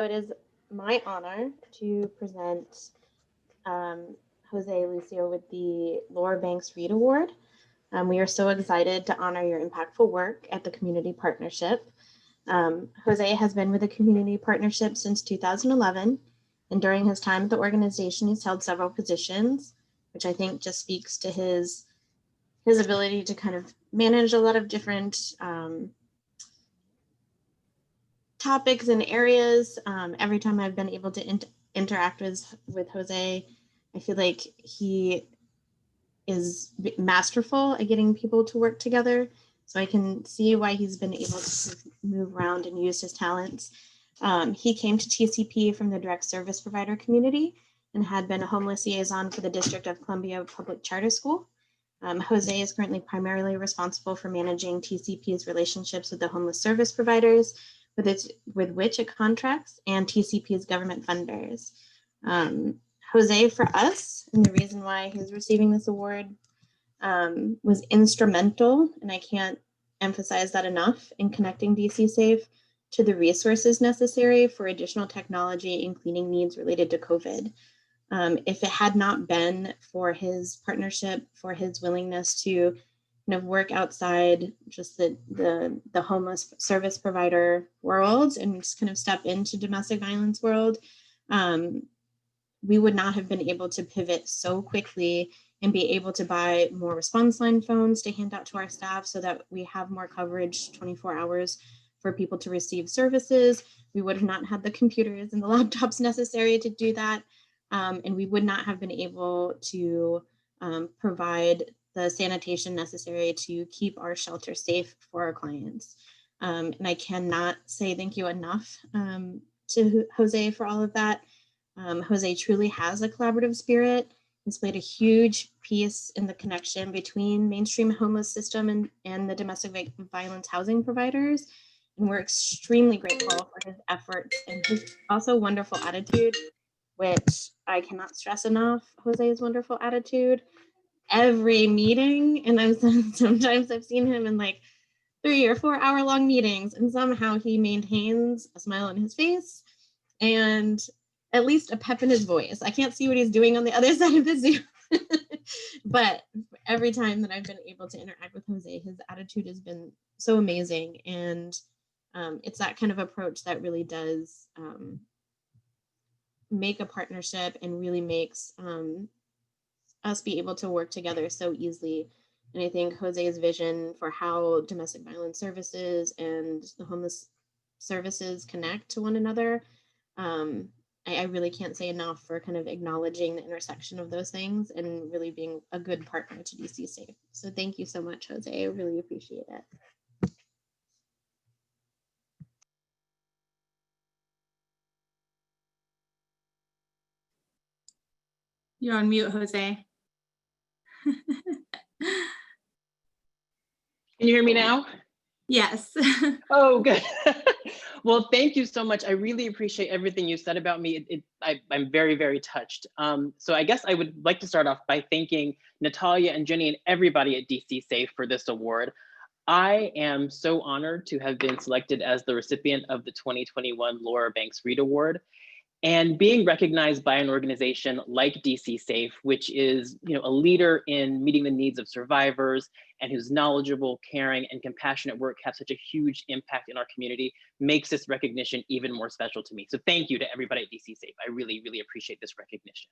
It is my honor to present Jose Lucio with the Laura Banks Reed Award. We are so excited to honor your impactful work at the Community Partnership. Jose has been with the Community Partnership since 2011, and during his time at the organization, he's held several positions, which I think just speaks to his ability to kind of manage a lot of different topics and areas. Every time I've been able to interact with Jose, I feel like he is masterful at getting people to work together. So I can see why he's been able to move around and use his talents. He came to TCP from the direct service provider community and had been a homeless liaison for the District of Columbia Public Charter School. Jose is currently primarily responsible for managing TCP's relationships with the homeless service providers, with which it contracts, and TCP's government funders. Jose, for us, and the reason why he's receiving this award, was instrumental, and I can't emphasize that enough, in connecting DC Safe to the resources necessary for additional technology and cleaning needs related to COVID. If it had not been for his partnership, for his willingness to kind of work outside just the homeless service provider world and just kind of step into domestic violence world, we would not have been able to pivot so quickly and be able to buy more response line phones to hand out to our staff so that we have more coverage 24 hours for people to receive services. We would have not had the computers and the laptops necessary to do that. And we would not have been able to provide the sanitation necessary to keep our shelter safe for our clients. And I cannot say thank you enough to Jose for all of that. Jose truly has a collaborative spirit. He's played a huge piece in the connection between mainstream homeless system and the domestic violence housing providers. And we're extremely grateful for his efforts and his also wonderful attitude, which I cannot stress enough. Jose's wonderful attitude. Every meeting, and sometimes I've seen him in like 3 or 4 hour long meetings, and somehow he maintains a smile on his face and at least a pep in his voice. I can't see what he's doing on the other side of the Zoom, but every time that I've been able to interact with Jose, his attitude has been so amazing, and it's that kind of approach that really does make a partnership and really makes us be able to work together so easily. And I think Jose's vision for how domestic violence services and the homeless services connect to one another, I really can't say enough for kind of acknowledging the intersection of those things and really being a good partner to DC Safe. So thank you so much, Jose. I really appreciate it. You're on mute, Jose. Can you hear me now? Yes. Oh, good. Well, thank you so much. I really appreciate everything you said about me. I'm very, very touched. So I guess I would like to start off by thanking Natalia and Jenny and everybody at DC Safe for this award. I am so honored to have been selected as the recipient of the 2021 Laura Banks Reed Award. And being recognized by an organization like DC Safe, which is a leader in meeting the needs of survivors and whose knowledgeable, caring, and compassionate work have such a huge impact in our community, makes this recognition even more special to me. So thank you to everybody at DC Safe. I really, really appreciate this recognition.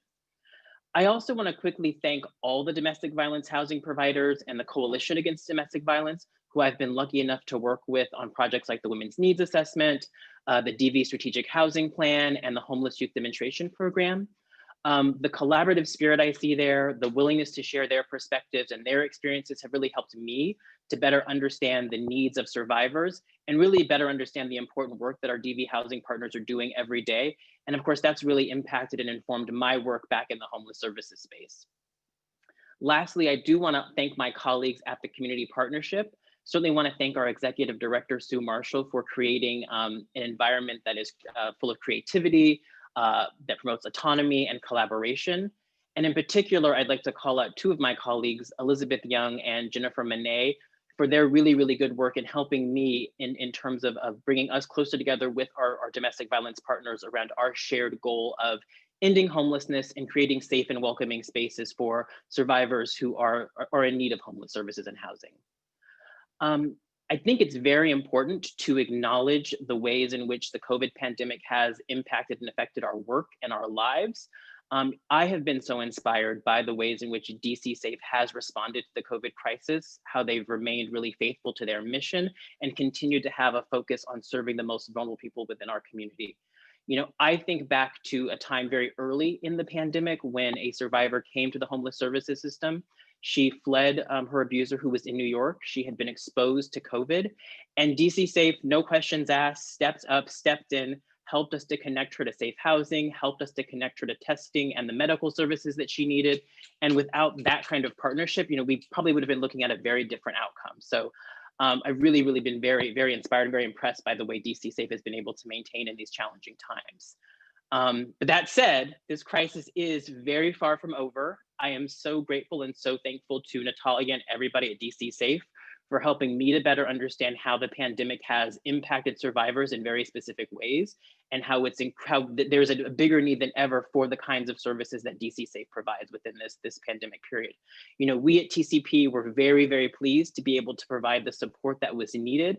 I also want to quickly thank all the domestic violence housing providers and the Coalition Against Domestic Violence, who I've been lucky enough to work with on projects like the Women's Needs Assessment, the DV Strategic Housing Plan, and the Homeless Youth Demonstration Program. The collaborative spirit I see there, the willingness to share their perspectives and their experiences have really helped me to better understand the needs of survivors and really better understand the important work that our DV housing partners are doing every day. And of course, that's really impacted and informed my work back in the homeless services space. Lastly, I do want to thank my colleagues at the Community Partnership. Certainly want to thank our Executive Director, Sue Marshall, for creating an environment that is full of creativity, that promotes autonomy and collaboration. And in particular, I'd like to call out two of my colleagues, Elizabeth Young and Jennifer Manet, for their really, really good work in helping me in terms of bringing us closer together with our domestic violence partners around our shared goal of ending homelessness and creating safe and welcoming spaces for survivors who are in need of homeless services and housing. I think it's very important to acknowledge the ways in which the COVID pandemic has impacted and affected our work and our lives. I have been so inspired by the ways in which DC Safe has responded to the COVID crisis, how they've remained really faithful to their mission and continue to have a focus on serving the most vulnerable people within our community. You know, I think back to a time very early in the pandemic when a survivor came to the homeless services system. She fled her abuser who was in New York. She had been exposed to COVID, and DC Safe, no questions asked, stepped up, stepped in, helped us to connect her to safe housing, helped us to connect her to testing and the medical services that she needed. And without that kind of partnership, you know, we probably would have been looking at a very different outcome. So I've really, really been very, very inspired and very impressed by the way DC Safe has been able to maintain in these challenging times. But that said, this crisis is very far from over. I am so grateful and so thankful to Natalia and everybody at DC Safe for helping me to better understand how the pandemic has impacted survivors in very specific ways, and how there's a bigger need than ever for the kinds of services that DC Safe provides within this pandemic period. You know, we at TCP were very, very pleased to be able to provide the support that was needed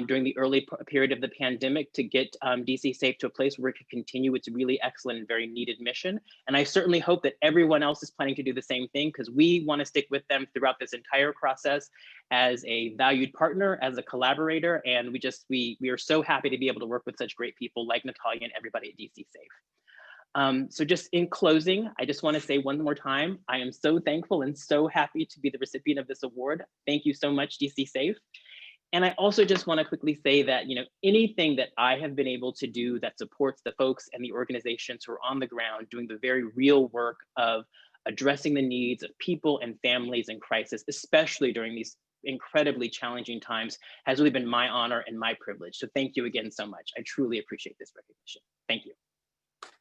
during the early period of the pandemic to get DC Safe to a place where it could continue its really excellent and very needed mission. And I certainly hope that everyone else is planning to do the same thing, because we want to stick with them throughout this entire process as a valued partner, as a collaborator. And we are so happy to be able to work with such great people like Natalia and everybody at DC Safe. So just in closing, I just want to say one more time, I am so thankful and so happy to be the recipient of this award. Thank you so much, DC Safe. And I also just want to quickly say that, you know, anything that I have been able to do that supports the folks and the organizations who are on the ground doing the very real work of addressing the needs of people and families in crisis, especially during these incredibly challenging times, has really been my honor and my privilege. So thank you again so much. I truly appreciate this recognition. Thank you.